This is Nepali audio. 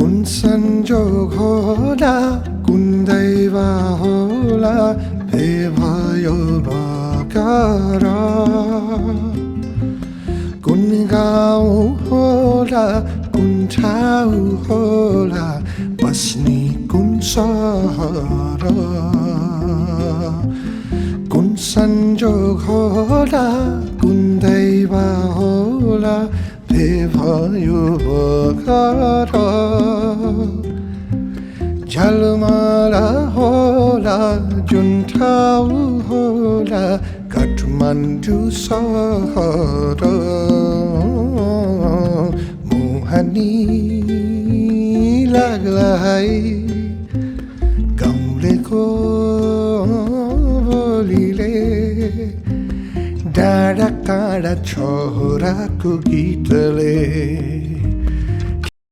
कुन संजोग होला कुन दैव होला भे भयो भर्खर कुन गाउँ होला कुन ठाउँ होला बस्ने कुन सहर कुन संजोग होला कुन दैव होला भे भयो भर्खर झलमल होला जुन ठाउँ होला काठमाडौँ सहर मोहनी लाग्ला है गाउँलेको बोलीले डाँडा काँडा छोराको गीतले